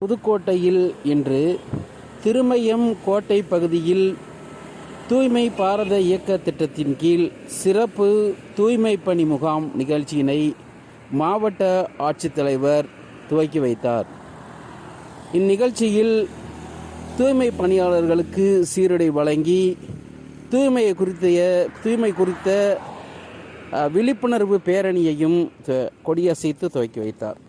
புதுக்கோட்டையில் இன்று திருமயம் கோட்டை பகுதியில் தூய்மை பாரத இயக்க திட்டத்தின் கீழ் சிறப்பு தூய்மை பணி முகாம் நிகழ்ச்சியினை மாவட்ட ஆட்சித்தலைவர் துவக்கி வைத்தார். இந்நிகழ்ச்சியில் தூய்மை பணியாளர்களுக்கு சீருடை வழங்கி தூய்மை குறித்த விழிப்புணர்வு பேரணியையும் கொடியசைத்து துவக்கி வைத்தார்.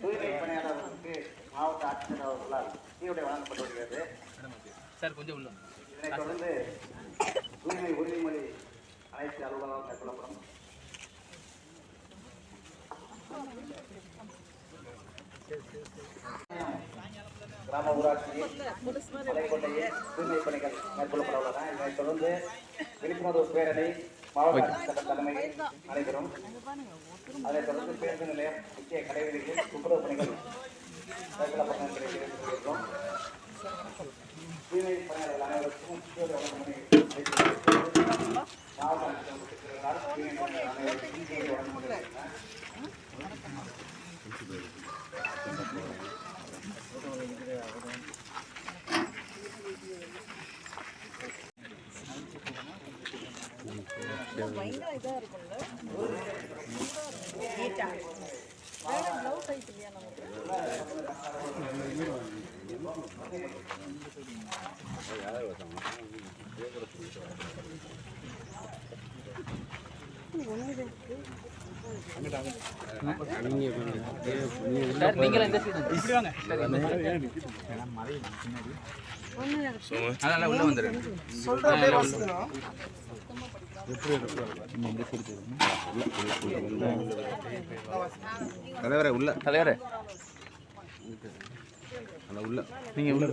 தூய்மை பணியாளர்களுக்கு மாவட்ட ஆட்சியர் அவர்களால் சீருடை வழங்கப்பட்டு வருகிறது. இதனைத் தொடர்ந்து தூய்மை உறுதிமொழி அனைத்து அலுவலகம் மேற்கொள்ளப்படும். கிராம ஊராட்சியில் மலைக்கோட்டையில் தூய்மை பணிகள் மேற்கொள்ளப்பட உள்ளன. இதனைத் தொடர்ந்து விழிப்புணர்வு பேரணி மாவட்ட ஆட்சியர் தலைமையில் நடைபெறும். அதைத் தொடர்ந்து பேருந்து நிலையம் முக்கிய கடைவீதிகளில் துப்புரவு பணிகள் மேற்கொள்ளப்படும் என்பதை தெரிவித்துள்ளோம். தூய்மை பணியாளர்கள் அனைவருக்கும் மாவட்ட ஆட்சியர் தூய்மை பணியாளர் அனைவருக்கும் வழங்க முடியும். தலைவரே உள்ள தலைவரே உள்ள நீங்க உள்ள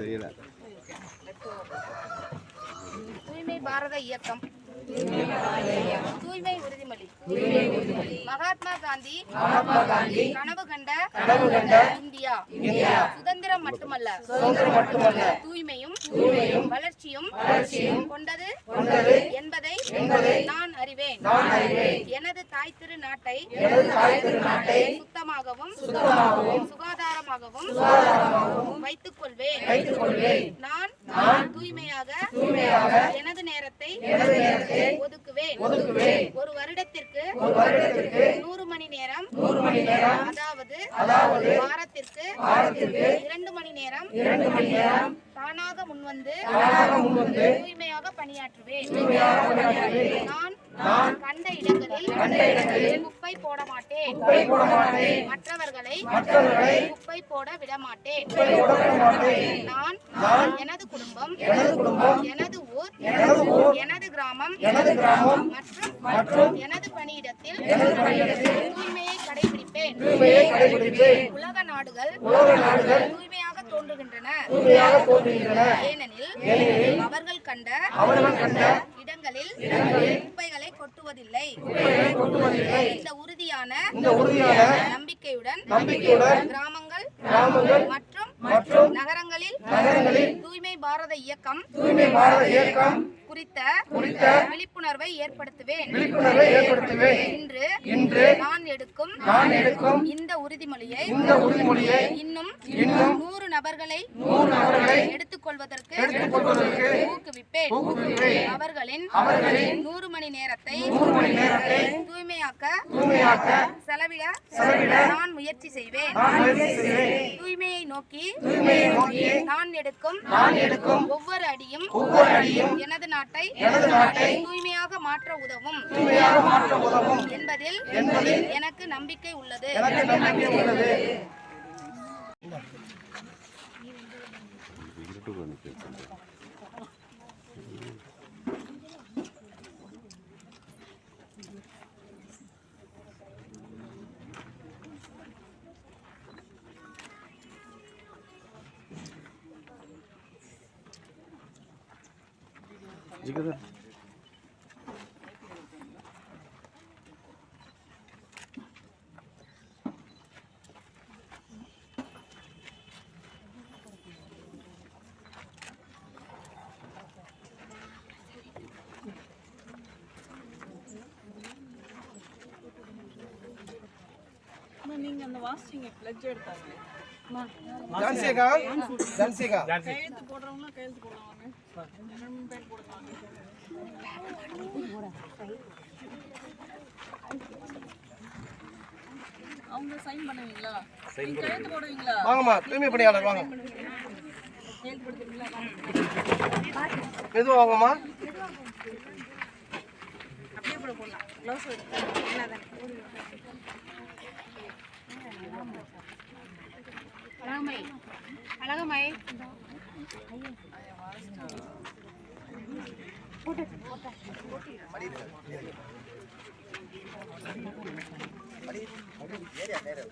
தெரியல. தூய்மை பாரத இயக்கம் தூய்மை உறுதிமொழி மகாத்மா காந்தி கனவு கண்ட இந்தியா சுதந்திரம் மட்டுமல்ல தூய்மையும் வளர்ச்சியும் கொண்டது என்பதை நான் அறிவேன். எனது தாய் திரு நாட்டை சுத்தமாகவும் சுகாதாரமாகவும் வைத்துக் கொள்வேன். நான் தூய்மையாக எனது நேரத்தை ஒதுக்குவேன். ஒரு வருடத்திற்கு 100 மணி நேரம், அதாவது வாரத்திற்கு 2 மணி நேரம் தானாக முன்வந்து தூய்மையாக பணியாற்றுவேன். நான் கண்ட இடங்களில் குப்பை போட மாட்டேன். மற்றவர்களை குப்பை போட விட மாட்டேன். நான் எனது குடும்பம், எனது ஊர், எனது கிராமம் மற்றும் எனது பணியிடத்தில் தூய்மையை கடைபிடிப்பேன். உலக நாடுகள் தூய்மையாக தோன்றுகின்றன. ஏனெனில் அவர்கள் கண்ட இடங்களில் குப்பைகளை கொட்டுவதில்லை. இந்த உறுதியான நம்பிக்கையுடன் கிராமங்கள் மற்றும் நகரங்களில் தூய்மை பாரத இயக்கம் குறித்த விழிப்புணர்வை ஏற்படுத்துவேன். இன்று நான் எடுக்கும் இந்த உறுதிமொழியை இன்னும் 100 நபர்களை எடுத்துக்கொள்வதற்கு ஊக்குவிப்பேன். அவர்களின் 100 மணி நேரத்தை தூய்மையாக்க செலவிட நான் முயற்சி செய்வேன். தூய்மையை நோக்கி நான் எடுக்கும் ஒவ்வொரு அடியும் எனது நாட்டை தூய்மையாக மாற்ற உதவும் என்பதில் எனக்கு நம்பிக்கை உள்ளது. நீங்க அந்த வாசிங்க பிளட்ஜ் எடுத்தாங்க கையெழுத்து போடுறவங்க கையெழுத்து போடுவாங்க. பேர் போடுவாங்க. அவங்க சைன் பண்ணுவீங்களா? நீங்க கையெழுத்து போடுவீங்களா? வாங்கம்மா, தூய்மை பணியாளர் வாங்க. கையெழுத்து போடுவீங்களா? மெதுவா வாங்கம்மா. அப்படியே கூட போடலாம். க்ளவுஸ் எடுத்து என்னதான் அழகமை ஏரியா நேரம்